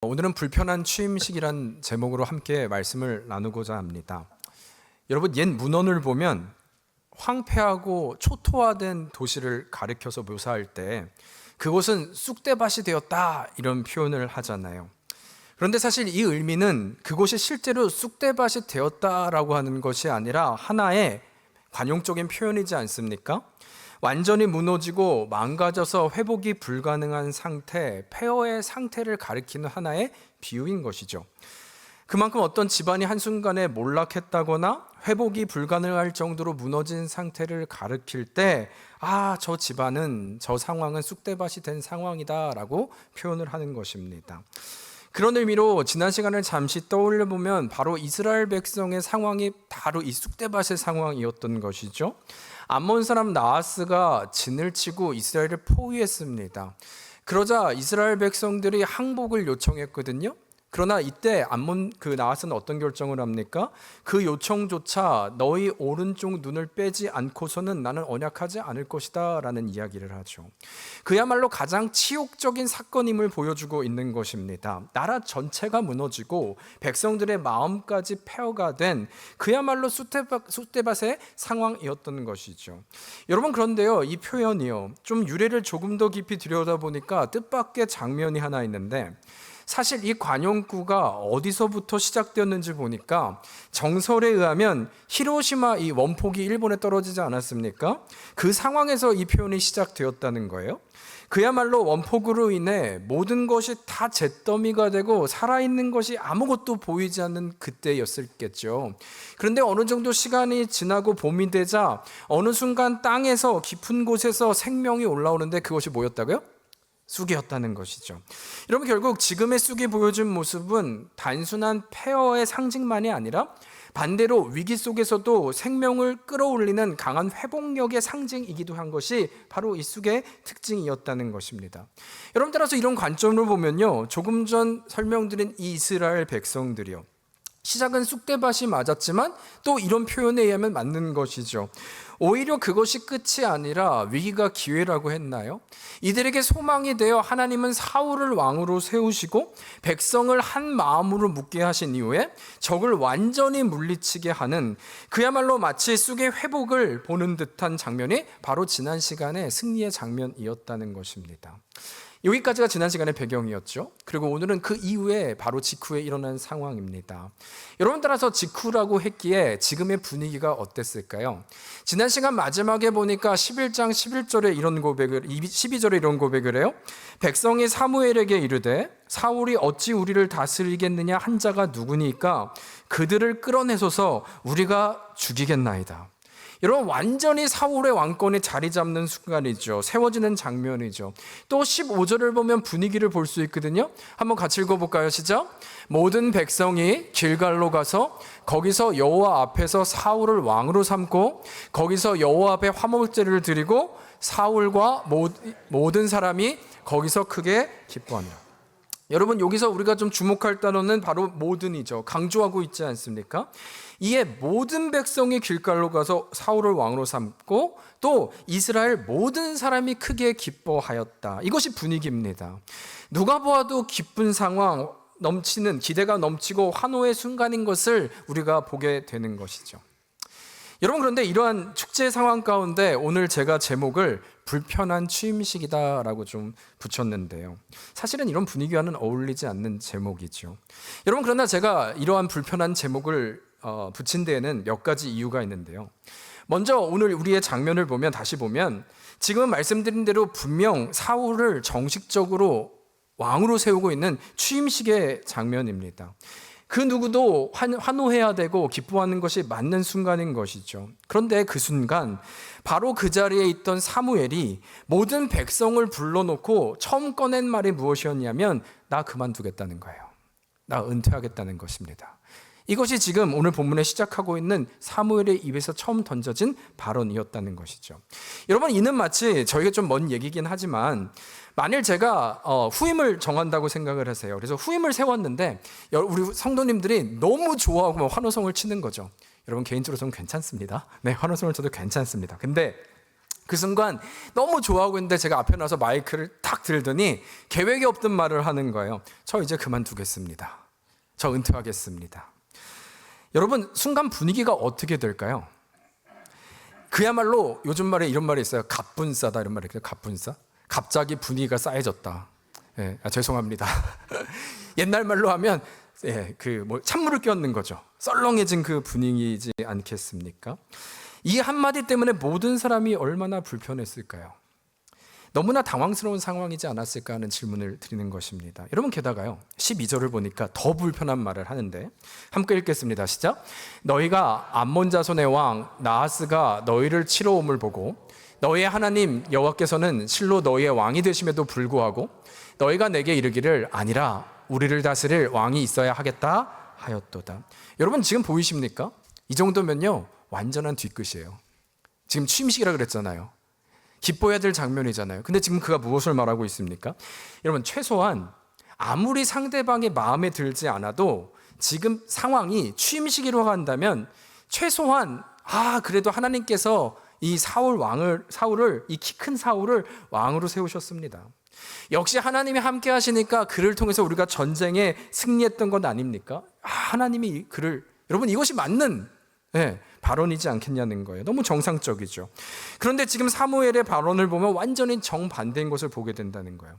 오늘은 불편한 취임식이란 제목으로 함께 말씀을 나누고자 합니다. 여러분, 옛 문헌을 보면 황폐하고 초토화된 도시를 가리켜서 묘사할 때 그곳은 쑥대밭이 되었다 이런 표현을 하잖아요. 그런데 사실 이 의미는 그곳이 실제로 쑥대밭이 되었다라고 하는 것이 아니라 하나의 관용적인 표현이지 않습니까? 완전히 무너지고 망가져서 회복이 불가능한 상태, 폐허의 상태를 가리키는 하나의 비유인 것이죠. 그만큼 어떤 집안이 한순간에 몰락했다거나 회복이 불가능할 정도로 무너진 상태를 가리킬 때, 저 집안은, 저 상황은 쑥대밭이 된 상황이다라고 표현을 하는 것입니다. 그런 의미로 지난 시간을 잠시 떠올려 보면 바로 이스라엘 백성의 상황이 바로 이 쑥대밭의 상황이었던 것이죠. 암몬 사람 나하스가 진을 치고 이스라엘을 포위했습니다. 그러자 이스라엘 백성들이 항복을 요청했거든요. 그러나 이때 암몬 나하스는 어떤 결정을 합니까? 그 요청조차 너희 오른쪽 눈을 빼지 않고서는 나는 언약하지 않을 것이다 라는 이야기를 하죠. 그야말로 가장 치욕적인 사건임을 보여주고 있는 것입니다. 나라 전체가 무너지고 백성들의 마음까지 폐허가 된 그야말로 쑥대밭의 상황이었던 것이죠. 여러분, 그런데요, 이 표현이요, 좀 유래를 조금 더 깊이 들여다보니까 뜻밖의 장면이 하나 있는데, 사실 이 관용구가 어디서부터 시작되었는지 보니까 정설에 의하면 히로시마 이 원폭이 일본에 떨어지지 않았습니까? 그 상황에서 이 표현이 시작되었다는 거예요. 그야말로 원폭으로 인해 모든 것이 다 잿더미가 되고 살아있는 것이 아무것도 보이지 않는 그때였을겠죠. 그런데 어느 정도 시간이 지나고 봄이 되자 어느 순간 땅에서 깊은 곳에서 생명이 올라오는데 그것이 뭐였다고요? 쑥이었다는 것이죠. 여러분, 결국 지금의 쑥이 보여준 모습은 단순한 폐허의 상징만이 아니라 반대로 위기 속에서도 생명을 끌어올리는 강한 회복력의 상징이기도 한 것이 바로 이 쑥의 특징이었다는 것입니다. 여러분, 따라서 이런 관점으로 보면요, 조금 전 설명드린 이 이스라엘 백성들이요, 시작은 쑥대밭이 맞았지만 또 이런 표현에 의하면 맞는 것이죠. 오히려 그것이 끝이 아니라 위기가 기회라고 했나요? 이들에게 소망이 되어 하나님은 사울을 왕으로 세우시고 백성을 한 마음으로 묶게 하신 이후에 적을 완전히 물리치게 하는, 그야말로 마치 쑥의 회복을 보는 듯한 장면이 바로 지난 시간의 승리의 장면이었다는 것입니다. 여기까지가 지난 시간의 배경이었죠. 그리고 오늘은 그 이후에 바로 직후에 일어난 상황입니다. 여러분, 따라서 직후라고 했기에 지금의 분위기가 어땠을까요? 지난 시간 마지막에 보니까 11장 11절에 이런 고백을, 12절에 이런 고백을 해요. 백성이 사무엘에게 이르되 사울이 어찌 우리를 다스리겠느냐 한 자가 누구니까 그들을 끌어내소서 우리가 죽이겠나이다. 여러분, 완전히 사울의 왕권이 자리 잡는 순간이죠. 세워지는 장면이죠. 또 15절을 보면 분위기를 볼 수 있거든요. 한번 같이 읽어볼까요? 시작. 모든 백성이 길갈로 가서 거기서 여호와 앞에서 사울을 왕으로 삼고 거기서 여호와 앞에 화목제를 드리고 사울과 모든 사람이 거기서 크게 기뻐하니라. 여러분, 여기서 우리가 좀 주목할 단어는 바로 모든이죠. 강조하고 있지 않습니까? 이에 모든 백성이 길갈로 가서 사울을 왕으로 삼고 또 이스라엘 모든 사람이 크게 기뻐하였다. 이것이 분위기입니다. 누가 보아도 기쁜 상황, 넘치는 기대가 넘치고 환호의 순간인 것을 우리가 보게 되는 것이죠. 여러분, 그런데 이러한 축제 상황 가운데 오늘 제가 제목을 불편한 취임식이다라고 좀 붙였는데요. 사실은 이런 분위기와는 어울리지 않는 제목이죠. 여러분, 그러나 제가 이러한 불편한 제목을 붙인 데에는 몇 가지 이유가 있는데요. 먼저 오늘 우리의 장면을 보면, 다시 보면 지금 말씀드린 대로 분명 사울을 정식적으로 왕으로 세우고 있는 취임식의 장면입니다. 그 누구도 환호해야 되고 기뻐하는 것이 맞는 순간인 것이죠. 그런데 그 순간 바로 그 자리에 있던 사무엘이 모든 백성을 불러놓고 처음 꺼낸 말이 무엇이었냐면 나 그만두겠다는 거예요. 나 은퇴하겠다는 것입니다. 이것이 지금 오늘 본문에 시작하고 있는 사무엘의 입에서 처음 던져진 발언이었다는 것이죠. 여러분, 이는 마치 저에게 좀 먼 얘기긴 하지만 만일 제가 후임을 정한다고 생각을 하세요. 그래서 후임을 세웠는데 우리 성도님들이 너무 좋아하고 환호성을 치는 거죠. 여러분, 개인적으로 저는 괜찮습니다. 네, 환호성을 쳐도 괜찮습니다. 근데 그 순간 너무 좋아하고 있는데 제가 앞에 나서 마이크를 탁 들더니 계획이 없던 말을 하는 거예요. 저 이제 그만두겠습니다. 저 은퇴하겠습니다. 여러분, 순간 분위기가 어떻게 될까요? 그야말로 요즘 말에 이런 말이 있어요. 갑분싸다, 이런 말이 있어요. 갑분싸? 갑자기 분위기가 싸해졌다. 예, 죄송합니다. 옛날 말로 하면 찬물을 끼얹는 거죠. 썰렁해진 그 분위기이지 않겠습니까? 이 한마디 때문에 모든 사람이 얼마나 불편했을까요? 너무나 당황스러운 상황이지 않았을까 하는 질문을 드리는 것입니다. 여러분, 게다가요 12절을 보니까 더 불편한 말을 하는데, 함께 읽겠습니다. 시작. 너희가 암몬 자손의 왕 나하스가 너희를 치러 옴을 보고 너희의 하나님 여호와께서는 실로 너희의 왕이 되심에도 불구하고 너희가 내게 이르기를 아니라 우리를 다스릴 왕이 있어야 하겠다 하였도다. 여러분, 지금 보이십니까? 이 정도면요 완전한 뒤끝이에요. 지금 취임식이라 그랬잖아요. 기뻐해야 될 장면이잖아요. 근데 지금 그가 무엇을 말하고 있습니까? 여러분, 최소한 아무리 상대방의 마음에 들지 않아도 지금 상황이 취임식이라고 한다면 최소한 그래도 하나님께서 이 사울을 이 키 큰 사울을 왕으로 세우셨습니다. 역시 하나님이 함께 하시니까 그를 통해서 우리가 전쟁에 승리했던 건 아닙니까? 하나님이 그를, 여러분, 이것이 맞는 발언이지 않겠냐는 거예요. 너무 정상적이죠. 그런데 지금 사무엘의 발언을 보면 완전히 정반대인 것을 보게 된다는 거예요.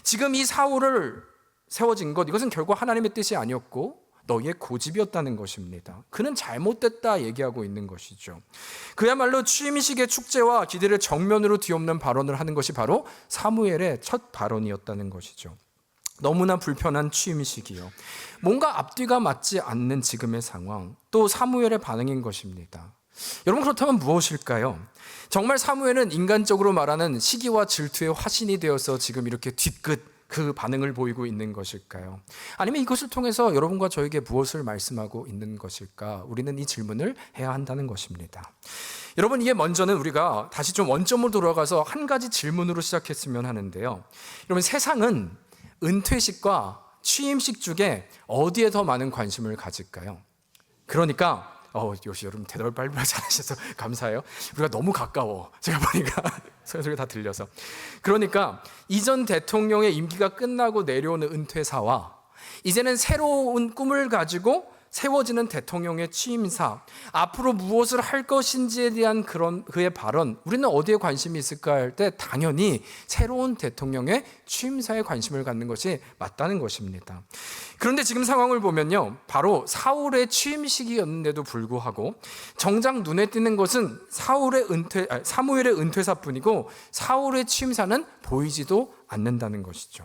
지금 이 사울을 세워진 것, 이것은 결국 하나님의 뜻이 아니었고 너희의 고집이었다는 것입니다. 그는 잘못됐다 얘기하고 있는 것이죠. 그야말로 취임식의 축제와 기대를 정면으로 뒤엎는 발언을 하는 것이 바로 사무엘의 첫 발언이었다는 것이죠. 너무나 불편한 취임식이요. 뭔가 앞뒤가 맞지 않는 지금의 상황, 또 사무엘의 반응인 것입니다. 여러분, 그렇다면 무엇일까요? 정말 사무엘은 인간적으로 말하는 시기와 질투의 화신이 되어서 지금 이렇게 뒤끝 그 반응을 보이고 있는 것일까요? 아니면 이것을 통해서 여러분과 저에게 무엇을 말씀하고 있는 것일까? 우리는 이 질문을 해야 한다는 것입니다. 여러분, 이게 먼저는 우리가 다시 좀 원점으로 돌아가서 한 가지 질문으로 시작했으면 하는데요. 여러분, 세상은 은퇴식과 취임식 중에 어디에 더 많은 관심을 가질까요? 그러니까 역시 여러분 대답을 빨리빨리 잘하셔서 감사해요. 우리가 너무 가까워. 제가 보니까 소리가 다 들려서. 그러니까 이전 대통령의 임기가 끝나고 내려오는 은퇴사와 이제는 새로운 꿈을 가지고 세워지는 대통령의 취임사, 앞으로 무엇을 할 것인지에 대한 그의 발언, 우리는 어디에 관심이 있을까 할 때 당연히 새로운 대통령의 취임사에 관심을 갖는 것이 맞다는 것입니다. 그런데 지금 상황을 보면요, 바로 사울의 취임식이었는데도 불구하고 정작 눈에 띄는 것은 사무엘의 은퇴사뿐이고 사울의 취임사는 보이지도 않는다는 것이죠.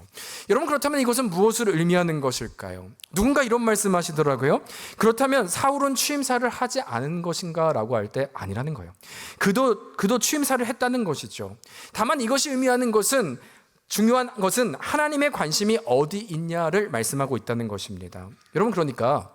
여러분, 그렇다면 이것은 무엇을 의미하는 것일까요? 누군가 이런 말씀하시더라고요. 그렇다면 사울은 취임사를 하지 않은 것인가 라고 할 때 아니라는 거예요. 그도 취임사를 했다는 것이죠. 다만 이것이 의미하는 것은, 중요한 것은 하나님의 관심이 어디 있냐를 말씀하고 있다는 것입니다. 여러분, 그러니까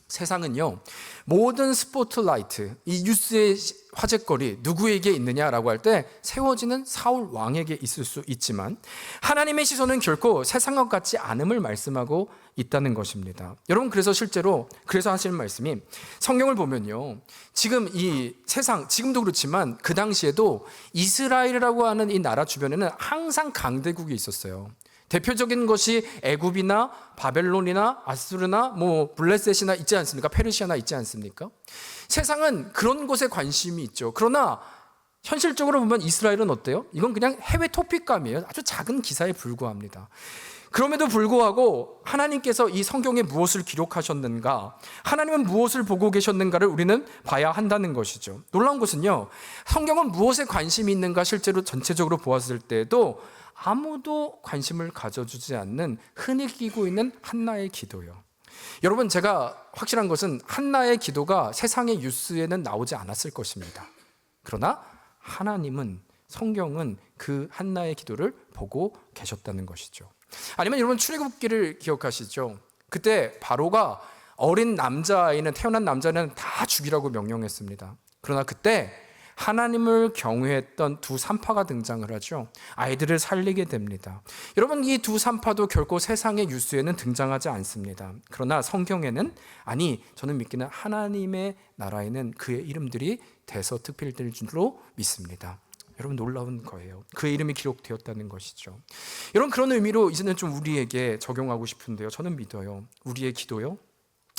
세상은요, 모든 스포트라이트, 이 뉴스의 화제거리 누구에게 있느냐라고 할 때 세워지는 사울 왕에게 있을 수 있지만 하나님의 시선은 결코 세상과 같지 않음을 말씀하고 있다는 것입니다. 여러분, 그래서 하시는 말씀이, 성경을 보면요, 지금 이 세상, 지금도 그렇지만 그 당시에도 이스라엘이라고 하는 이 나라 주변에는 항상 강대국이 있었어요. 대표적인 것이 애굽이나 바벨론이나 아수르나 블레셋이나 있지 않습니까? 페르시아나 있지 않습니까? 세상은 그런 곳에 관심이 있죠. 그러나 현실적으로 보면 이스라엘은 어때요? 이건 그냥 해외 토픽감이에요. 아주 작은 기사에 불과합니다. 그럼에도 불구하고 하나님께서 이 성경에 무엇을 기록하셨는가, 하나님은 무엇을 보고 계셨는가를 우리는 봐야 한다는 것이죠. 놀라운 것은요, 성경은 무엇에 관심이 있는가 실제로 전체적으로 보았을 때에도 아무도 관심을 가져주지 않는 흔히 끼고 있는 한나의 기도요. 여러분, 제가 확실한 것은 한나의 기도가 세상의 뉴스에는 나오지 않았을 것입니다. 그러나 하나님은, 성경은 그 한나의 기도를 보고 계셨다는 것이죠. 아니면 여러분, 출애굽기를 기억하시죠? 그때 바로가 어린 태어난 남자는 다 죽이라고 명령했습니다. 그러나 그때 하나님을 경외했던 두 산파가 등장을 하죠. 아이들을 살리게 됩니다. 여러분, 이 두 산파도 결코 세상의 뉴스에는 등장하지 않습니다. 그러나 성경에는, 저는 믿기는 하나님의 나라에는 그의 이름들이 대서특필될 줄로 믿습니다. 여러분 놀라운 거예요. 그의 이름이 기록되었다는 것이죠. 여러분 그런 의미로 이제는 좀 우리에게 적용하고 싶은데요. 저는 믿어요. 우리의 기도요.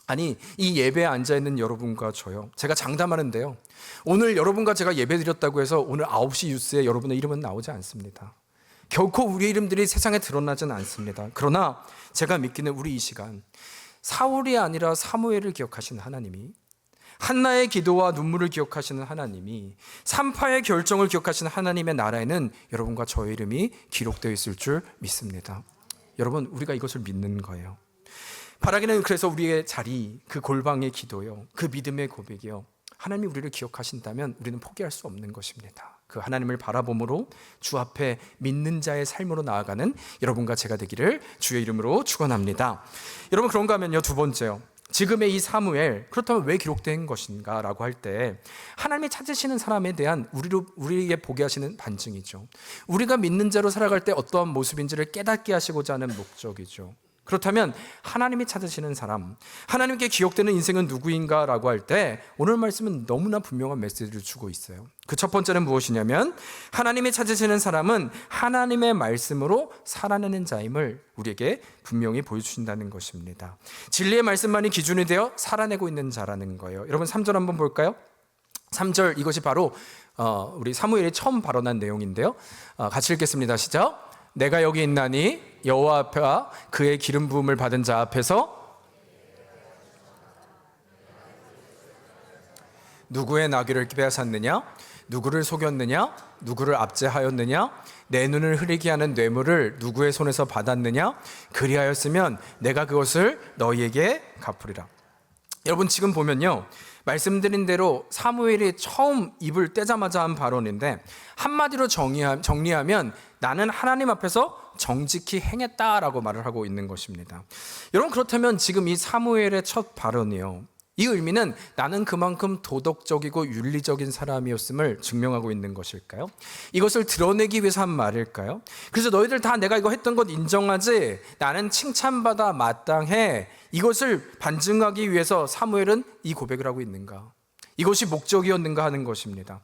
아니 이 예배에 앉아있는 여러분과 저요. 제가 장담하는데요. 오늘 여러분과 제가 예배 드렸다고 해서 오늘 9시 뉴스에 여러분의 이름은 나오지 않습니다. 결코 우리의 이름들이 세상에 드러나지는 않습니다. 그러나 제가 믿기는 우리 이 시간 사울이 아니라 사무엘을 기억하신 하나님이, 한나의 기도와 눈물을 기억하시는 하나님이, 산파의 결정을 기억하시는 하나님의 나라에는 여러분과 저의 이름이 기록되어 있을 줄 믿습니다. 여러분 우리가 이것을 믿는 거예요. 바라기는 그래서 우리의 자리, 그 골방의 기도요, 그 믿음의 고백이요, 하나님이 우리를 기억하신다면 우리는 포기할 수 없는 것입니다. 그 하나님을 바라봄으로 주 앞에 믿는 자의 삶으로 나아가는 여러분과 제가 되기를 주의 이름으로 축원합니다. 여러분 그런가 하면요, 두 번째요, 지금의 이 사무엘, 그렇다면 왜 기록된 것인가 라고 할 때 하나님이 찾으시는 사람에 대한 우리에게 보게 하시는 반증이죠. 우리가 믿는 자로 살아갈 때 어떠한 모습인지를 깨닫게 하시고자 하는 목적이죠. 그렇다면 하나님이 찾으시는 사람, 하나님께 기억되는 인생은 누구인가 라고 할 때 오늘 말씀은 너무나 분명한 메시지를 주고 있어요. 그 첫 번째는 무엇이냐면 하나님이 찾으시는 사람은 하나님의 말씀으로 살아내는 자임을 우리에게 분명히 보여주신다는 것입니다. 진리의 말씀만이 기준이 되어 살아내고 있는 자라는 거예요. 여러분 3절 한번 볼까요? 3절, 이것이 바로 우리 사무엘이 처음 발언한 내용인데요. 같이 읽겠습니다. 시작. 내가 여기 있나니 여호와 앞에와 그의 기름 부음을 받은 자 앞에서 누구의 나귀를 빼앗았느냐? 누구를 속였느냐? 누구를 압제하였느냐? 내 눈을 흐리게 하는 뇌물을 누구의 손에서 받았느냐? 그리하였으면 내가 그것을 너희에게 갚으리라. 여러분 지금 보면요, 말씀드린 대로 사무엘이 처음 입을 떼자마자 한 발언인데 한마디로 정리하면 나는 하나님 앞에서 정직히 행했다라고 말을 하고 있는 것입니다. 여러분 그렇다면 지금 이 사무엘의 첫 발언이요, 이 의미는 나는 그만큼 도덕적이고 윤리적인 사람이었음을 증명하고 있는 것일까요? 이것을 드러내기 위해서 한 말일까요? 그래서 너희들 다 내가 이거 했던 것 인정하지? 나는 칭찬받아 마땅해. 이것을 반증하기 위해서 사무엘은 이 고백을 하고 있는가? 이것이 목적이었는가 하는 것입니다.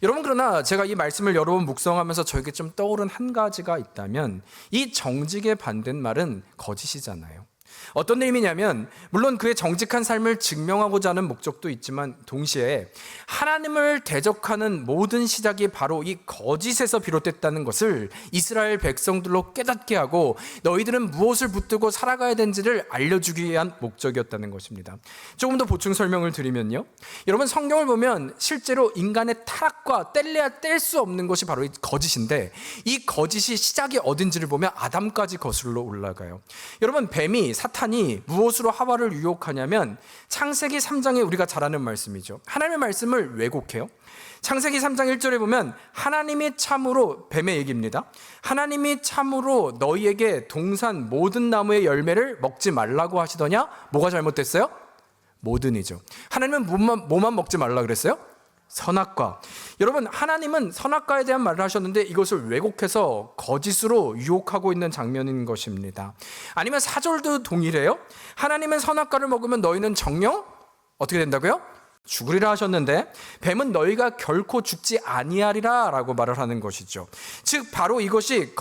여러분 그러나 제가 이 말씀을 여러 번 묵상하면서 저에게 좀 떠오른 한 가지가 있다면 이 정직의 반대말은 거짓이잖아요. 어떤 의미냐면 물론 그의 정직한 삶을 증명하고자 하는 목적도 있지만 동시에 하나님을 대적하는 모든 시작이 바로 이 거짓에서 비롯됐다는 것을 이스라엘 백성들로 깨닫게 하고 너희들은 무엇을 붙들고 살아가야 되는지를 알려주기 위한 목적이었다는 것입니다. 조금 더 보충 설명을 드리면요, 여러분 성경을 보면 실제로 인간의 타락과 뗄래야 뗄 수 없는 것이 바로 이 거짓인데 이 거짓이 시작이 어딘지를 보면 아담까지 거슬러 올라가요. 여러분 뱀이 사탄이 무엇으로 하와를 유혹하냐면 창세기 3장에 우리가 잘 아는 말씀이죠. 하나님의 말씀을 왜곡해요. 창세기 3장 1절에 보면 하나님이 참으로, 뱀의 얘기입니다, 하나님이 참으로 너희에게 동산 모든 나무의 열매를 먹지 말라고 하시더냐? 뭐가 잘못됐어요? 모든이죠. 하나님은 뭐만 먹지 말라 그랬어요? 선악과. 여러분 하나님은 선악과에 대한 말을 하셨는데 이것을 왜곡해서 거짓으로 유혹하고 있는 장면인 것입니다. 아니면 4절도 동일해요. 하나님은 선악과를 먹으면 너희는 정령 어떻게 된다고요? 죽으리라 하셨는데 뱀은 너희가 결코 죽지 아니하리라 라고 말을 하는 것이죠. 즉 바로 이것이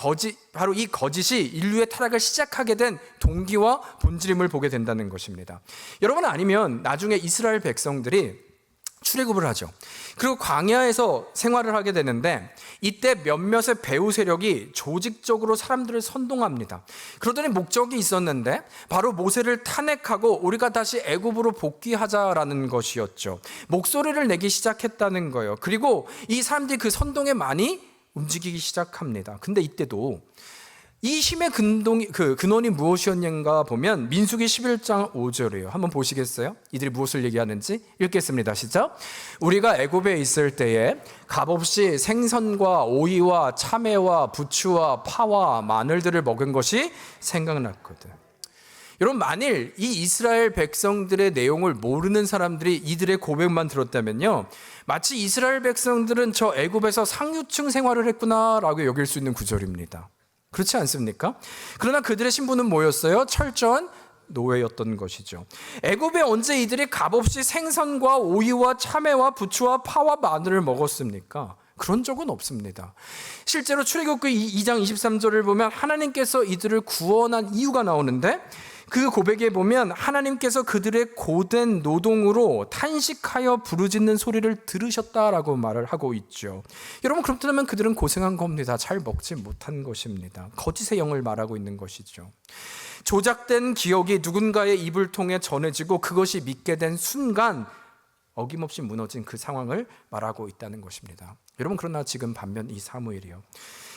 바로 이 거짓이 인류의 타락을 시작하게 된 동기와 본질임을 보게 된다는 것입니다. 여러분 아니면 나중에 이스라엘 백성들이 출애굽을 하죠. 그리고 광야에서 생활을 하게 되는데 이때 몇몇의 배후 세력이 조직적으로 사람들을 선동합니다. 그러더니 목적이 있었는데 바로 모세를 탄핵하고 우리가 다시 애굽으로 복귀하자라는 것이었죠. 목소리를 내기 시작했다는 거예요. 그리고 이 사람들이 그 선동에 많이 움직이기 시작합니다. 근데 이때도 이 힘의 근원이 무엇이었는가 보면 민수기 11장 5절이에요. 한번 보시겠어요? 이들이 무엇을 얘기하는지 읽겠습니다. 시작. 우리가 애굽에 있을 때에 값없이 생선과 오이와 참외와 부추와 파와 마늘들을 먹은 것이 생각났거든. 여러분 만일 이 이스라엘 백성들의 내용을 모르는 사람들이 이들의 고백만 들었다면요, 마치 이스라엘 백성들은 저 애굽에서 상류층 생활을 했구나라고 여길 수 있는 구절입니다. 그렇지 않습니까? 그러나 그들의 신분은 뭐였어요? 철저한 노예였던 것이죠. 애굽에 언제 이들이 값없이 생선과 오이와 참외와 부추와 파와 마늘을 먹었습니까? 그런 적은 없습니다. 실제로 출애굽기 2장 23절을 보면 하나님께서 이들을 구원한 이유가 나오는데, 그 고백에 보면 하나님께서 그들의 고된 노동으로 탄식하여 부르짖는 소리를 들으셨다라고 말을 하고 있죠. 여러분, 그렇다면 그들은 고생한 겁니다. 잘 먹지 못한 것입니다. 거짓의 영을 말하고 있는 것이죠. 조작된 기억이 누군가의 입을 통해 전해지고 그것이 믿게 된 순간 어김없이 무너진 그 상황을 말하고 있다는 것입니다. 여러분, 그러나 지금 반면 이 사무엘이요,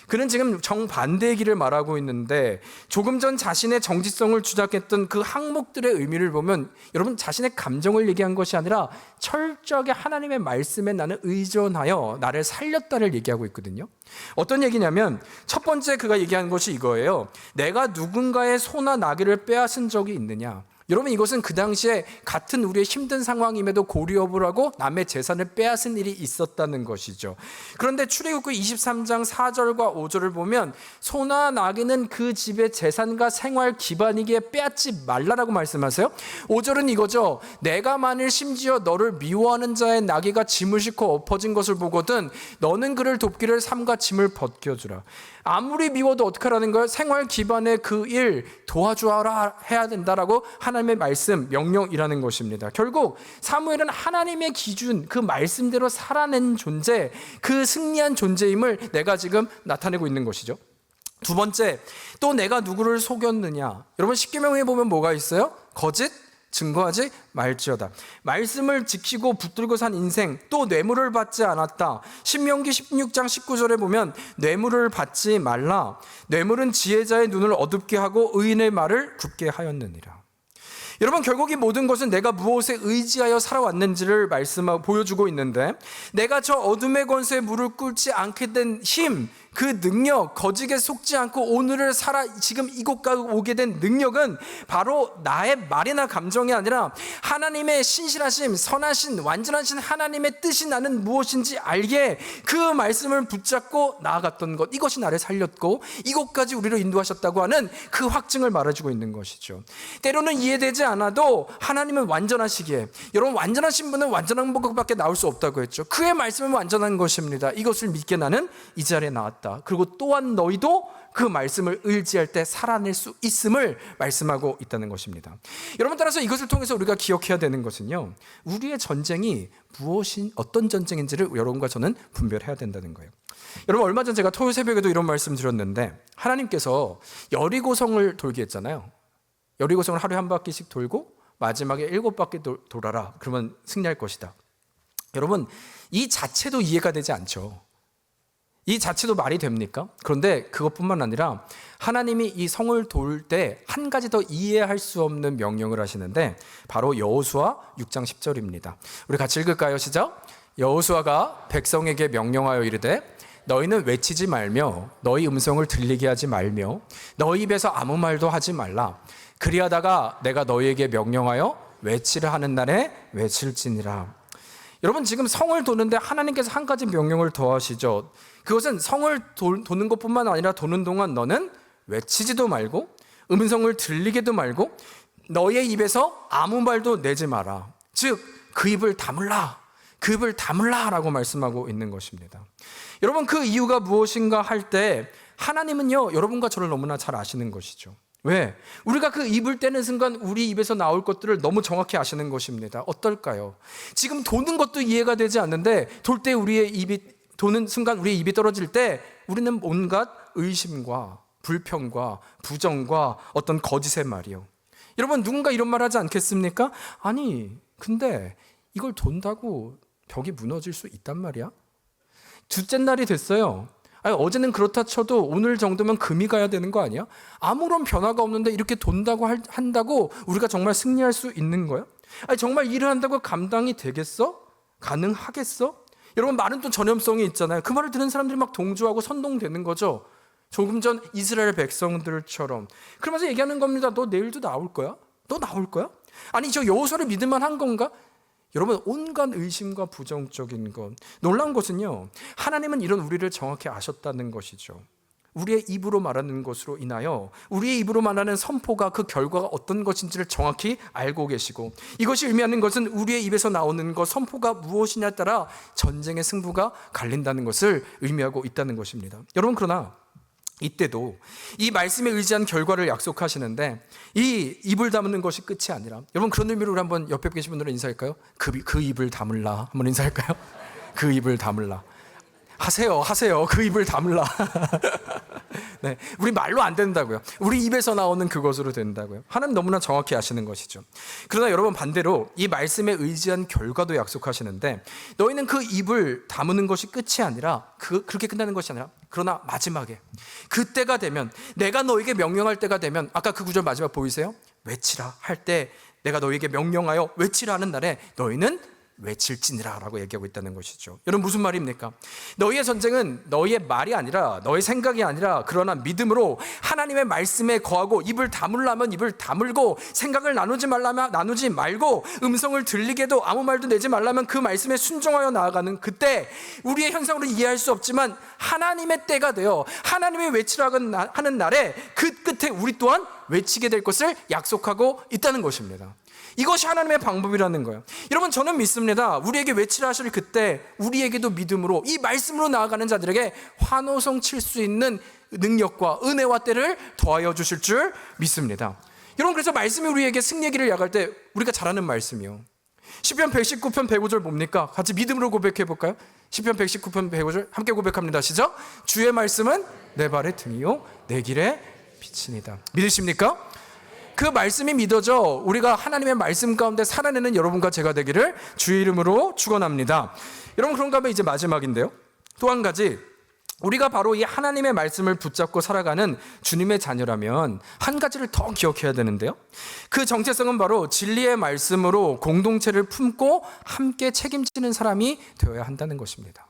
그는 지금 정반대의 길을 말하고 있는데, 조금 전 자신의 정직성을 주장했던 그 항목들의 의미를 보면 여러분, 자신의 감정을 얘기한 것이 아니라 철저하게 하나님의 말씀에 나는 의존하여 나를 살렸다를 얘기하고 있거든요. 어떤 얘기냐면, 첫 번째 그가 얘기한 것이 이거예요. 내가 누군가의 소나 나귀를 빼앗은 적이 있느냐. 여러분, 이것은 그 당시에 같은 우리의 힘든 상황임에도 고리업을 하고 남의 재산을 빼앗은 일이 있었다는 것이죠. 그런데 출애굽기 23장 4절과 5절을 보면 소나 나귀는 그 집의 재산과 생활 기반이기에 빼앗지 말라라고 말씀하세요. 5절은 이거죠. 내가 만일 심지어 너를 미워하는 자의 나귀가 짐을 싣고 엎어진 것을 보거든 너는 그를 돕기를 삼가 짐을 벗겨주라. 아무리 미워도 어떻게 하라는 거예요? 생활 기반의 그 일 도와주라 해야 된다라고 하나님의 말씀, 명령이라는 것입니다. 결국 사무엘은 하나님의 기준, 그 말씀대로 살아낸 존재, 그 승리한 존재임을 내가 지금 나타내고 있는 것이죠. 두 번째, 또 내가 누구를 속였느냐. 여러분, 십계명에 보면 뭐가 있어요? 거짓 증거하지 말지어다. 말씀을 지키고 붙들고 산 인생, 또 뇌물을 받지 않았다. 신명기 16장 19절에 보면 뇌물을 받지 말라. 뇌물은 지혜자의 눈을 어둡게 하고 의인의 말을 굳게 하였느니라. 여러분, 결국 이 모든 것은 내가 무엇에 의지하여 살아왔는지를 보여주고 있는데, 내가 저 어둠의 권세에 무릎 꿇지 않게 된 힘, 그 능력, 거짓에 속지 않고 오늘을 살아 지금 이곳까지 오게 된 능력은 바로 나의 말이나 감정이 아니라 하나님의 신실하심, 선하신, 완전하신 하나님의 뜻이 나는 무엇인지 알게 그 말씀을 붙잡고 나아갔던 것, 이것이 나를 살렸고 이곳까지 우리를 인도하셨다고 하는 그 확증을 말해주고 있는 것이죠. 때로는 이해되지 않아도 하나님은 완전하시기에, 여러분, 완전하신 분은 완전한 것밖에 나올 수 없다고 했죠. 그의 말씀은 완전한 것입니다. 이것을 믿게 나는 이 자리에 나왔다. 그리고 또한 너희도 그 말씀을 의지할 때 살아낼 수 있음을 말씀하고 있다는 것입니다. 여러분, 따라서 이것을 통해서 우리가 기억해야 되는 것은요, 우리의 전쟁이 어떤 전쟁인지를 여러분과 저는 분별해야 된다는 거예요. 여러분, 얼마 전 제가 토요일 새벽에도 이런 말씀 드렸는데, 하나님께서 여리고성을 돌게 했잖아요. 여리고성을 하루에 한 바퀴씩 돌고 마지막에 7바퀴 돌아라. 그러면 승리할 것이다. 여러분, 이 자체도 이해가 되지 않죠. 이 자체도 말이 됩니까? 그런데 그것뿐만 아니라 하나님이 이 성을 돌 때 한 가지 더 이해할 수 없는 명령을 하시는데, 바로 여호수아 6장 10절입니다. 우리 같이 읽을까요? 시작. 여호수아가 백성에게 명령하여 이르되 너희는 외치지 말며 너희 음성을 들리게 하지 말며 너희 입에서 아무 말도 하지 말라. 그리하다가 내가 너희에게 명령하여 외치라 하는 날에 외칠지니라. 여러분, 지금 성을 도는데 하나님께서 한 가지 명령을 더하시죠. 그것은 성을 도는 것뿐만 아니라 도는 동안 너는 외치지도 말고 음성을 들리게도 말고 너의 입에서 아무 말도 내지 마라. 즉, 그 입을 다물라, 그 입을 다물라 라고 말씀하고 있는 것입니다. 여러분, 그 이유가 무엇인가 할 때 하나님은요, 여러분과 저를 너무나 잘 아시는 것이죠. 왜? 우리가 그 입을 떼는 순간 우리 입에서 나올 것들을 너무 정확히 아시는 것입니다. 어떨까요? 지금 도는 것도 이해가 되지 않는데 돌 때 우리의 입이 도는 순간 우리의 입이 떨어질 때 우리는 온갖 의심과 불평과 부정과 어떤 거짓의 말이요. 여러분, 누군가 이런 말 하지 않겠습니까? 아니, 근데 이걸 돈다고 벽이 무너질 수 있단 말이야? 둘째 날이 됐어요. 아니, 어제는 그렇다 쳐도 오늘 정도면 금이 가야 되는 거 아니야? 아무런 변화가 없는데 이렇게 돈다고 한다고 우리가 정말 승리할 수 있는 거야? 아니, 정말 일을 한다고 감당이 되겠어? 가능하겠어? 여러분, 말은 또 전염성이 있잖아요. 그 말을 듣는 사람들이 막 동조하고 선동되는 거죠. 조금 전 이스라엘 백성들처럼. 그러면서 얘기하는 겁니다. 너 내일도 나올 거야? 너 나올 거야? 아니, 저 여호수아를 믿을만 한 건가? 여러분, 온갖 의심과 부정적인 것. 놀라운 것은요, 하나님은 이런 우리를 정확히 아셨다는 것이죠. 우리의 입으로 말하는 것으로 인하여 우리의 입으로 말하는 선포가 그 결과가 어떤 것인지를 정확히 알고 계시고, 이것이 의미하는 것은 우리의 입에서 나오는 것, 선포가 무엇이냐에 따라 전쟁의 승부가 갈린다는 것을 의미하고 있다는 것입니다. 여러분, 그러나 이때도 이 말씀에 의지한 결과를 약속하시는데 이 입을 다무는 것이 끝이 아니라, 여러분 그런 의미로 우리 한번 옆에 계신 분들은 인사할까요? 그 입을 다물라 한번 인사할까요? 그 입을 다물라. 하세요. 그 입을 다물라. 네, 우리 말로 안 된다고요. 우리 입에서 나오는 그것으로 된다고요. 하나님 너무나 정확히 아시는 것이죠. 그러나 여러분, 반대로 이 말씀에 의지한 결과도 약속하시는데, 너희는 그 입을 다무는 것이 끝이 아니라, 그렇게 끝나는 것이 아니라, 그러나 마지막에 그때가 되면, 내가 너에게 명령할 때가 되면, 아까 그 구절 마지막 보이세요? 외치라 할 때, 내가 너에게 명령하여 외치라 하는 날에 너희는 외칠지니라 라고 얘기하고 있다는 것이죠. 여러분, 무슨 말입니까? 너희의 전쟁은 너희의 말이 아니라, 너희 생각이 아니라, 그러나 믿음으로 하나님의 말씀에 거하고, 입을 다물라면 입을 다물고, 생각을 나누지 말라면 나누지 말고, 음성을 들리게도 아무 말도 내지 말라면 그 말씀에 순종하여 나아가는, 그때 우리의 현상으로 이해할 수 없지만 하나님의 때가 되어 하나님의 외치라고 하는 날에 그 끝에 우리 또한 외치게 될 것을 약속하고 있다는 것입니다. 이것이 하나님의 방법이라는 거예요. 여러분, 저는 믿습니다. 우리에게 외치라 하실 그때 우리에게도 믿음으로 이 말씀으로 나아가는 자들에게 환호성 칠 수 있는 능력과 은혜와 때를 더하여 주실 줄 믿습니다. 여러분, 그래서 말씀이 우리에게 승리기를 약할 때 우리가 잘하는 말씀이요, 시편 119편 105절 뭡니까? 같이 믿음으로 고백해 볼까요? 시편 119편 105절 함께 고백합니다. 시작. 주의 말씀은 내 발의 등이요 내 길의 빛이니이다. 믿으십니까? 그 말씀이 믿어져 우리가 하나님의 말씀 가운데 살아내는 여러분과 제가 되기를 주의 이름으로 축원합니다. 여러분, 그런가 하면 이제 마지막인데요, 또 한 가지, 우리가 바로 이 하나님의 말씀을 붙잡고 살아가는 주님의 자녀라면 한 가지를 더 기억해야 되는데요, 그 정체성은 바로 진리의 말씀으로 공동체를 품고 함께 책임지는 사람이 되어야 한다는 것입니다.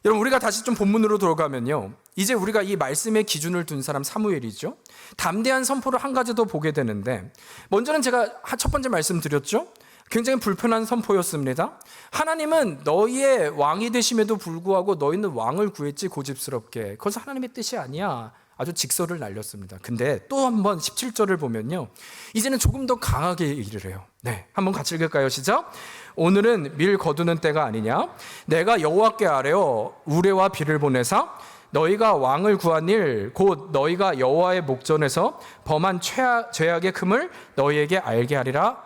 여러분, 우리가 다시 좀 본문으로 돌아가면요, 이제 우리가 이 말씀의 기준을 둔 사람 사무엘이죠. 담대한 선포를 한 가지 더 보게 되는데, 먼저는 제가 첫 번째 말씀드렸죠. 굉장히 불편한 선포였습니다. 하나님은 너희의 왕이 되심에도 불구하고 너희는 왕을 구했지 고집스럽게. 그것은 하나님의 뜻이 아니야. 아주 직설을 날렸습니다. 근데 또 한번 17절을 보면요, 이제는 조금 더 강하게 얘기를 해요. 네, 한번 같이 읽을까요? 시작. 오늘은 밀 거두는 때가 아니냐? 내가 여호와께 아뢰어 우레와 비를 보내사 너희가 왕을 구한 일 곧 너희가 여호와의 목전에서 범한 죄악의 큼을 너희에게 알게 하리라.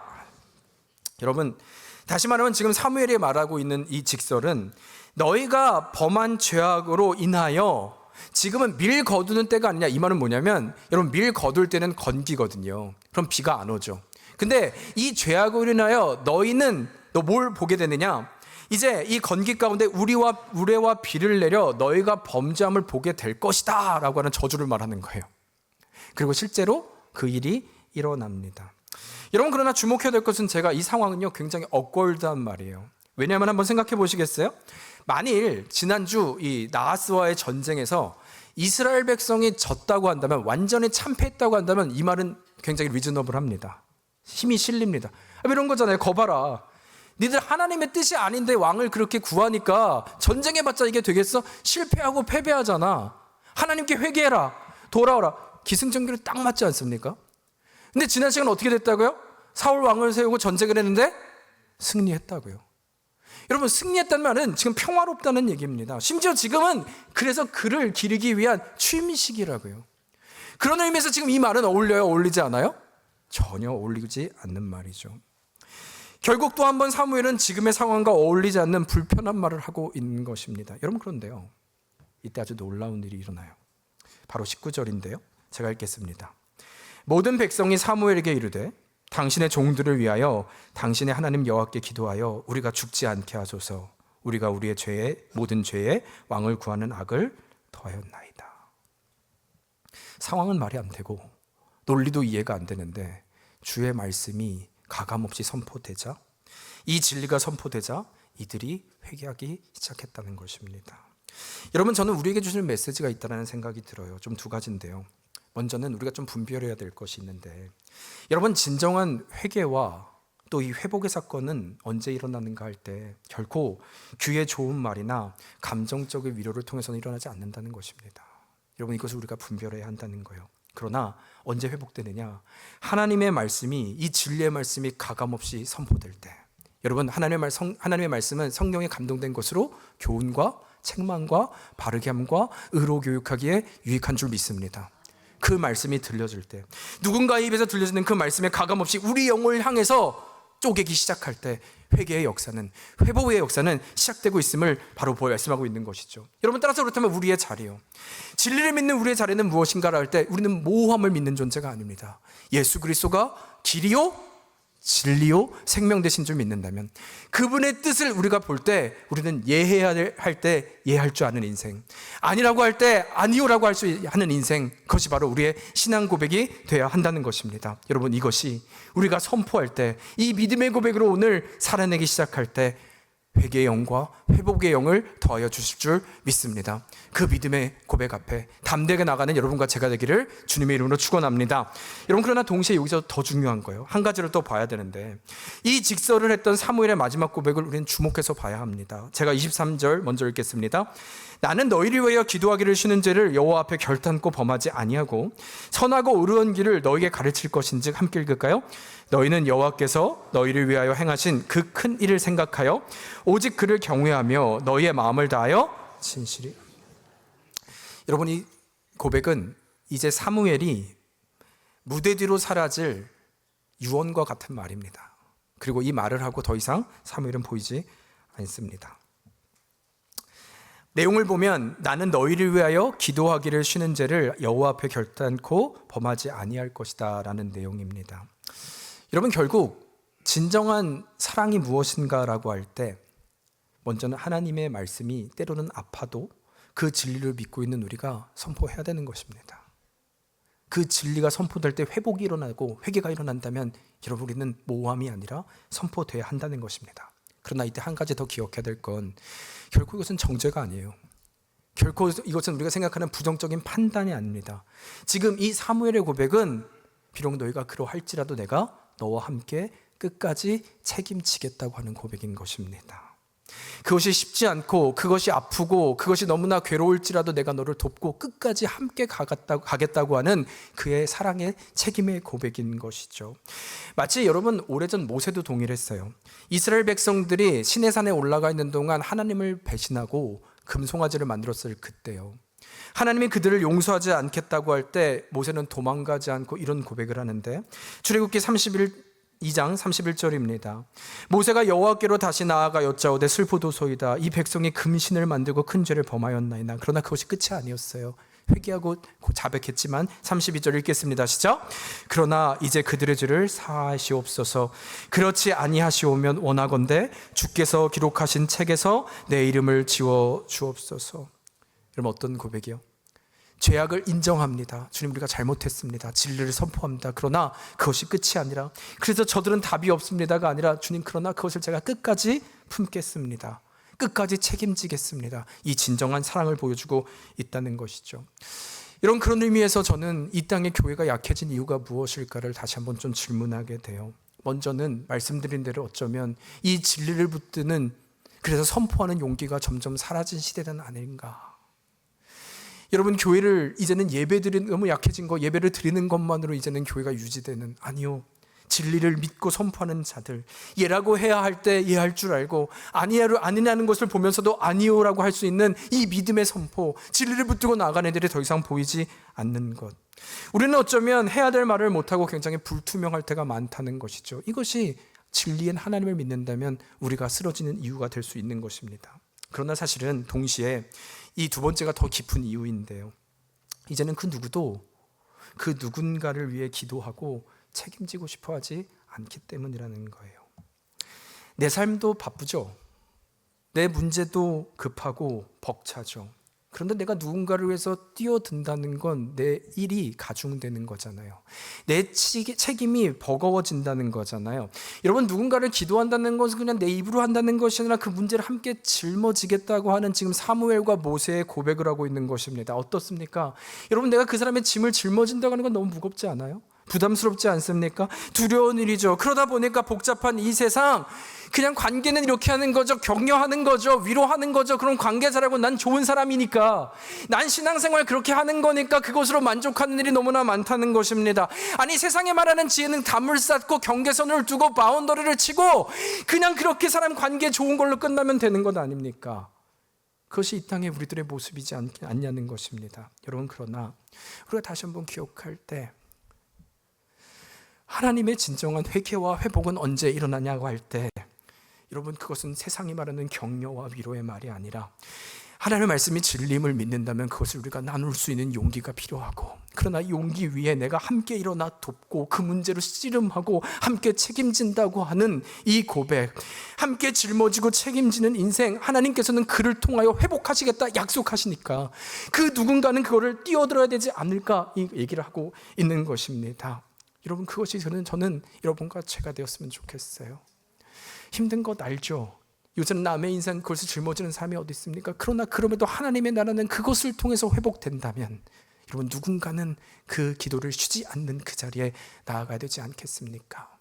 여러분, 다시 말하면 지금 사무엘이 말하고 있는 이 직설은 너희가 범한 죄악으로 인하여 지금은 밀 거두는 때가 아니냐, 이 말은 뭐냐면, 여러분, 밀 거둘 때는 건기거든요. 그럼 비가 안 오죠. 근데 이 죄악으로 인하여 너희는 너 뭘 보게 되느냐, 이제 이 건기 가운데 우레와 비를 내려 너희가 범죄함을 보게 될 것이다 라고 하는 저주를 말하는 거예요. 그리고 실제로 그 일이 일어납니다. 여러분, 그러나 주목해야 될 것은, 제가 이 상황은요 굉장히 억울한 말이에요. 왜냐하면 한번 생각해 보시겠어요? 만일 지난주 이 나하스와의 전쟁에서 이스라엘 백성이 졌다고 한다면, 완전히 참패했다고 한다면, 이 말은 굉장히 리즈너블합니다. 힘이 실립니다. 이런 거잖아요. 거봐라, 니들 하나님의 뜻이 아닌데 왕을 그렇게 구하니까 전쟁해봤자 이게 되겠어? 실패하고 패배하잖아. 하나님께 회개해라, 돌아오라. 기승전결이 딱 맞지 않습니까? 근데 지난 시간 어떻게 됐다고요? 사울 왕을 세우고 전쟁을 했는데 승리했다고요. 여러분, 승리했다는 말은 지금 평화롭다는 얘기입니다. 심지어 지금은 그래서 그를 기리기 위한 취임식이라고요. 그런 의미에서 지금 이 말은 어울려요? 어울리지 않아요? 전혀 어울리지 않는 말이죠. 결국 또 한 번 사무엘은 지금의 상황과 어울리지 않는 불편한 말을 하고 있는 것입니다. 여러분, 그런데요, 이때 아주 놀라운 일이 일어나요. 바로 19절인데요, 제가 읽겠습니다. 모든 백성이 사무엘에게 이르되 당신의 종들을 위하여 당신의 하나님 여호와께 기도하여 우리가 죽지 않게 하소서. 우리가 우리의 모든 죄에 왕을 구하는 악을 더하였나이다. 상황은 말이 안 되고 논리도 이해가 안 되는데 주의 말씀이 가감없이 선포되자, 이 진리가 선포되자 이들이 회개하기 시작했다는 것입니다. 여러분, 저는 우리에게 주시는 메시지가 있다는 생각이 들어요. 좀 두 가지인데요. 먼저는 우리가 좀 분별해야 될 것이 있는데, 여러분, 진정한 회개와 또 이 회복의 사건은 언제 일어나는가 할 때 결코 귀에 좋은 말이나 감정적인 위로를 통해서는 일어나지 않는다는 것입니다. 여러분, 이것을 우리가 분별해야 한다는 거예요. 그러나 언제 회복되느냐? 하나님의 말씀이, 이 진리의 말씀이 가감없이 선포될 때. 여러분, 하나님의 말씀은 성령에 감동된 것으로 교훈과 책망과 바르게 함과 의로 교육하기에 유익한 줄 믿습니다. 그 말씀이 들려질 때, 누군가의 입에서 들려지는 그 말씀에 가감없이 우리 영을 향해서 쪼개기 시작할 때 회개의 역사는, 회복의 역사는 시작되고 있음을 바로 말씀하고 있는 것이죠. 여러분, 따라서 그렇다면 우리의 자리요, 진리를 믿는 우리의 자리는 무엇인가를 할 때 우리는 모호함을 믿는 존재가 아닙니다. 예수 그리스도가 길이요 진리요 생명 되신 줄 믿는다면, 그분의 뜻을 우리가 볼 때 우리는 예해야 할 때 예할 줄 아는 인생, 아니라고 할 때 아니요라고 할 수 하는 인생, 그것이 바로 우리의 신앙 고백이 되어야 한다는 것입니다. 여러분, 이것이 우리가 선포할 때, 이 믿음의 고백으로 오늘 살아내기 시작할 때 회개의 영과 회복의 영을 더하여 주실 줄 믿습니다. 그 믿음의 고백 앞에 담대하게 나가는 여러분과 제가 되기를 주님의 이름으로 축원합니다. 여러분, 그러나 동시에 여기서 더 중요한 거예요. 한 가지를 또 봐야 되는데, 이 직설을 했던 사무엘의 마지막 고백을 우리는 주목해서 봐야 합니다. 제가 23절 먼저 읽겠습니다. 나는 너희를 위하여 기도하기를 쉬는 죄를 여호와 앞에 결단코 범하지 아니하고 선하고 의로운 길을 너희에게 가르칠 것인즉, 함께 읽을까요? 너희는 여호와께서 너희를 위하여 행하신 그 큰 일을 생각하여 오직 그를 경외하며 너희의 마음을 다하여 진실히. 여러분, 이 고백은 이제 사무엘이 무대 뒤로 사라질 유언과 같은 말입니다. 그리고 이 말을 하고 더 이상 사무엘은 보이지 않습니다. 내용을 보면 나는 너희를 위하여 기도하기를 쉬는 죄를 여호와 앞에 결단코 범하지 아니할 것이다 라는 내용입니다. 여러분, 결국 진정한 사랑이 무엇인가라고 할 때 먼저는 하나님의 말씀이 때로는 아파도 그 진리를 믿고 있는 우리가 선포해야 되는 것입니다. 그 진리가 선포될 때 회복이 일어나고 회개가 일어난다면 여러분, 우리는 모호함이 아니라 선포돼야 한다는 것입니다. 그러나 이때 한 가지 더 기억해야 될 건, 결코 이것은 정죄가 아니에요. 결코 이것은 우리가 생각하는 부정적인 판단이 아닙니다. 지금 이 사무엘의 고백은 비록 너희가 그러할지라도 내가 너와 함께 끝까지 책임지겠다고 하는 고백인 것입니다. 그것이 쉽지 않고, 그것이 아프고, 그것이 너무나 괴로울지라도 내가 너를 돕고 끝까지 함께 가겠다고 하는 그의 사랑의 책임의 고백인 것이죠. 마치 여러분, 오래전 모세도 동일했어요. 이스라엘 백성들이 시내산에 올라가 있는 동안 하나님을 배신하고 금송아지를 만들었을 그때요, 하나님이 그들을 용서하지 않겠다고 할 때 모세는 도망가지 않고 이런 고백을 하는데, 출애굽기 2장 31절입니다. 모세가 여호와께로 다시 나아가 여짜오되 슬프도소이다. 이 백성이 금신을 만들고 큰 죄를 범하였나이다. 그러나 그것이 끝이 아니었어요. 회개하고 자백했지만 32절 읽겠습니다. 시작. 그러나 이제 그들의 죄를 사하시옵소서. 그렇지 아니하시오면 원하건대 주께서 기록하신 책에서 내 이름을 지워 주옵소서. 여러분, 어떤 고백이요? 죄악을 인정합니다. 주님, 우리가 잘못했습니다. 진리를 선포합니다. 그러나 그것이 끝이 아니라, 그래서 저들은 답이 없습니다가 아니라, 주님, 그러나 그것을 제가 끝까지 품겠습니다. 끝까지 책임지겠습니다. 이 진정한 사랑을 보여주고 있다는 것이죠. 여러분, 그런 의미에서 저는 이 땅의 교회가 약해진 이유가 무엇일까를 다시 한번 좀 질문하게 돼요. 먼저는 말씀드린 대로 어쩌면 이 진리를 붙드는, 그래서 선포하는 용기가 점점 사라진 시대는 아닌가. 여러분, 교회를 이제는 예배드리는, 너무 약해진 거, 예배를 드리는 것만으로 이제는 교회가 유지되는, 아니요, 진리를 믿고 선포하는 자들, 예라고 해야 할 때 예할 줄 알고 아니냐는 것을 보면서도 아니요라고 할 수 있는 이 믿음의 선포, 진리를 붙들고 나아간 애들이 더 이상 보이지 않는 것. 우리는 어쩌면 해야 될 말을 못하고 굉장히 불투명할 때가 많다는 것이죠. 이것이 진리인 하나님을 믿는다면 우리가 쓰러지는 이유가 될 수 있는 것입니다. 그러나 사실은 동시에 이 두 번째가 더 깊은 이유인데요, 이제는 그 누구도 그 누군가를 위해 기도하고 책임지고 싶어 하지 않기 때문이라는 거예요. 내 삶도 바쁘죠. 내 문제도 급하고 벅차죠. 그런데 내가 누군가를 위해서 뛰어든다는 건 내 일이 가중되는 거잖아요. 내 책임이 버거워진다는 거잖아요. 여러분, 누군가를 기도한다는 것은 그냥 내 입으로 한다는 것이 아니라 그 문제를 함께 짊어지겠다고 하는 지금 사무엘과 모세의 고백을 하고 있는 것입니다. 어떻습니까? 여러분, 내가 그 사람의 짐을 짊어진다고 하는 건 너무 무겁지 않아요? 부담스럽지 않습니까? 두려운 일이죠. 그러다 보니까 복잡한 이 세상, 그냥 관계는 이렇게 하는 거죠. 격려하는 거죠. 위로하는 거죠. 그럼 관계자라고 난 좋은 사람이니까, 난 신앙생활 그렇게 하는 거니까 그것으로 만족하는 일이 너무나 많다는 것입니다. 아니, 세상에 말하는 지혜는 담을 쌓고 경계선을 두고 바운더리를 치고 그냥 그렇게 사람 관계 좋은 걸로 끝나면 되는 것 아닙니까? 그것이 이 땅의 우리들의 모습이지 않냐는 것입니다. 여러분, 그러나 우리가 다시 한번 기억할 때, 하나님의 진정한 회개와 회복은 언제 일어나냐고 할 때, 여러분, 그것은 세상이 말하는 격려와 위로의 말이 아니라 하나님의 말씀이 진리임을 믿는다면 그것을 우리가 나눌 수 있는 용기가 필요하고, 그러나 용기 위에 내가 함께 일어나 돕고 그 문제로 씨름하고 함께 책임진다고 하는 이 고백, 함께 짊어지고 책임지는 인생, 하나님께서는 그를 통하여 회복하시겠다 약속하시니까 그 누군가는 그거를 뛰어들어야 되지 않을까, 이 얘기를 하고 있는 것입니다. 여러분, 그것이 저는 여러분과 제가 되었으면 좋겠어요. 힘든 것 알죠? 요즘 남의 인생 그것을 짊어지는 삶이 어디 있습니까? 그러나 그럼에도 하나님의 나라는 그것을 통해서 회복된다면 여러분, 누군가는 그 기도를 쉬지 않는 그 자리에 나아가야 되지 않겠습니까?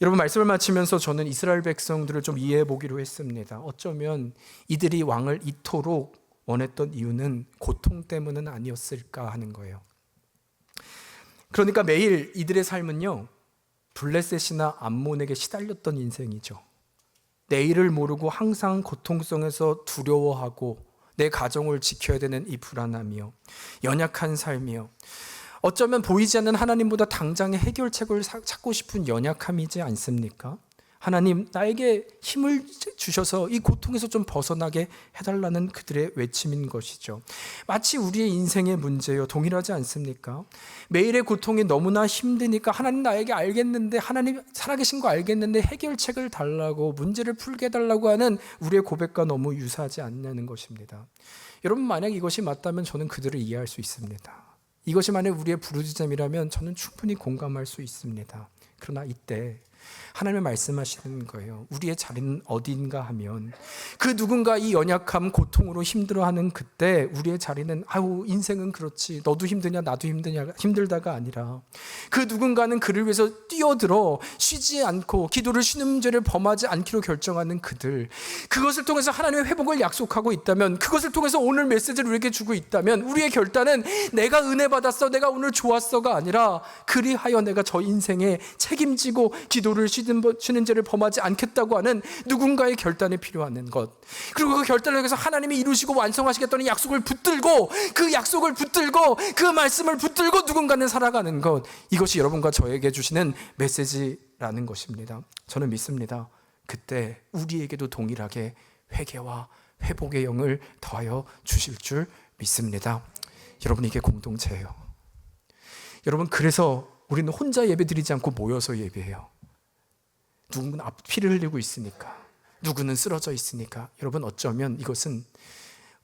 여러분, 말씀을 마치면서 저는 이스라엘 백성들을 좀 이해해 보기로 했습니다. 어쩌면 이들이 왕을 이토록 원했던 이유는 고통 때문은 아니었을까 하는 거예요. 그러니까 매일 이들의 삶은요, 블레셋이나 암몬에게 시달렸던 인생이죠. 내일을 모르고 항상 고통성에서 두려워하고 내 가정을 지켜야 되는 이 불안함이요, 연약한 삶이요, 어쩌면 보이지 않는 하나님보다 당장의 해결책을 찾고 싶은 연약함이지 않습니까? 하나님, 나에게 힘을 주셔서 이 고통에서 좀 벗어나게 해달라는 그들의 외침인 것이죠. 마치 우리의 인생의 문제요, 동일하지 않습니까? 매일의 고통이 너무나 힘드니까 하나님, 나에게 알겠는데, 하나님 살아계신 거 알겠는데 해결책을 달라고, 문제를 풀게 해달라고 하는 우리의 고백과 너무 유사하지 않냐는 것입니다. 여러분, 만약 이것이 맞다면 저는 그들을 이해할 수 있습니다. 이것이 만약 우리의 부르짖음이라면 저는 충분히 공감할 수 있습니다. 그러나 이때 하나님이 말씀하시는 거예요. 우리의 자리는 어디인가 하면, 그 누군가 이 연약함, 고통으로 힘들어하는 그때 우리의 자리는, 아유, 인생은 그렇지, 너도 힘드냐 나도 힘들다가 아니라, 그 누군가는 그를 위해서 뛰어들어 쉬지 않고 기도를 쉬는 죄를 범하지 않기로 결정하는 그들, 그것을 통해서 하나님의 회복을 약속하고 있다면, 그것을 통해서 오늘 메시지를 우리에게 주고 있다면, 우리의 결단은 내가 은혜 받았어, 내가 오늘 좋았어가 아니라, 그리하여 내가 저 인생에 책임지고 기도를 쉬는 죄를 범하지 않겠다고 하는 누군가의 결단이 필요한 것, 그리고 그 결단을 통해서 하나님이 이루시고 완성하시겠다는 약속을 붙들고, 그 약속을 붙들고 그 말씀을 붙들고 누군가는 살아가는 것, 이것이 여러분과 저에게 주시는 메시지라는 것입니다. 저는 믿습니다. 그때 우리에게도 동일하게 회개와 회복의 영을 더하여 주실 줄 믿습니다. 여러분, 이게 공동체예요. 여러분, 그래서 우리는 혼자 예배드리지 않고 모여서 예배해요. 누구는 피를 흘리고 있으니까, 누구는 쓰러져 있으니까. 여러분, 어쩌면 이것은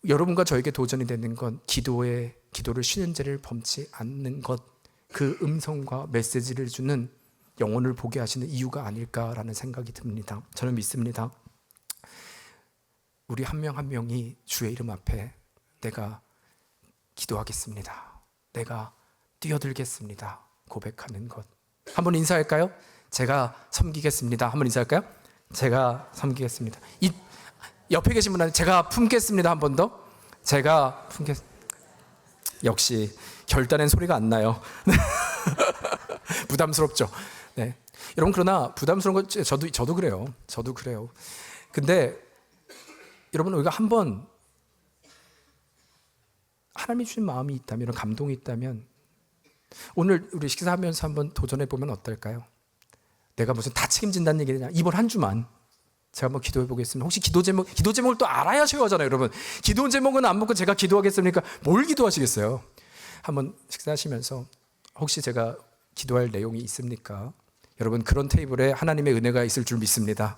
여러분과 저에게 도전이 되는 건 기도를 쉬는 죄를 범치 않는 것, 그 음성과 메시지를 주는 영혼을 보게 하시는 이유가 아닐까라는 생각이 듭니다. 저는 믿습니다. 우리 한 명 한 명이 주의 이름 앞에 내가 기도하겠습니다, 내가 뛰어들겠습니다 고백하는 것. 한번 인사할까요? 제가 섬기겠습니다. 한번 인사할까요? 제가 섬기겠습니다. 이 옆에 계신 분한테 제가 품겠습니다. 한 번 더. 제가 품겠습니다. 역시 결단엔 소리가 안 나요. 부담스럽죠. 네. 여러분, 그러나 부담스러운 건 저도 그래요. 저도 그래요. 근데 여러분, 우리가 한번 하나님이 주신 마음이 있다면, 이런 감동이 있다면, 오늘 우리 식사하면서 한번 도전해 보면 어떨까요? 내가 무슨 다 책임진다는 얘기냐? 이번 한 주만 제가 한번 기도해 보겠습니다. 혹시 기도 제목을 또 알아야 쉬워하잖아요, 여러분. 기도 제목은 안 묻고 제가 기도하겠습니까? 뭘 기도하시겠어요? 한번 식사하시면서 혹시 제가 기도할 내용이 있습니까? 여러분, 그런 테이블에 하나님의 은혜가 있을 줄 믿습니다.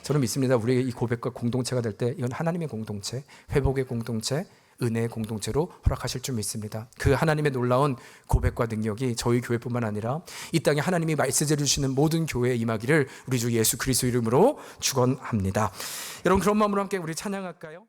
저는 믿습니다. 우리의 이 고백과 공동체가 될 때 이건 하나님의 공동체, 회복의 공동체, 은혜의 공동체로 허락하실 줄 믿습니다. 그 하나님의 놀라운 고백과 능력이 저희 교회뿐만 아니라 이 땅에 하나님이 메시지를 주시는 모든 교회에 임하기를 우리 주 예수 그리스도 이름으로 축원합니다. 여러분, 그런 마음으로 함께 우리 찬양할까요?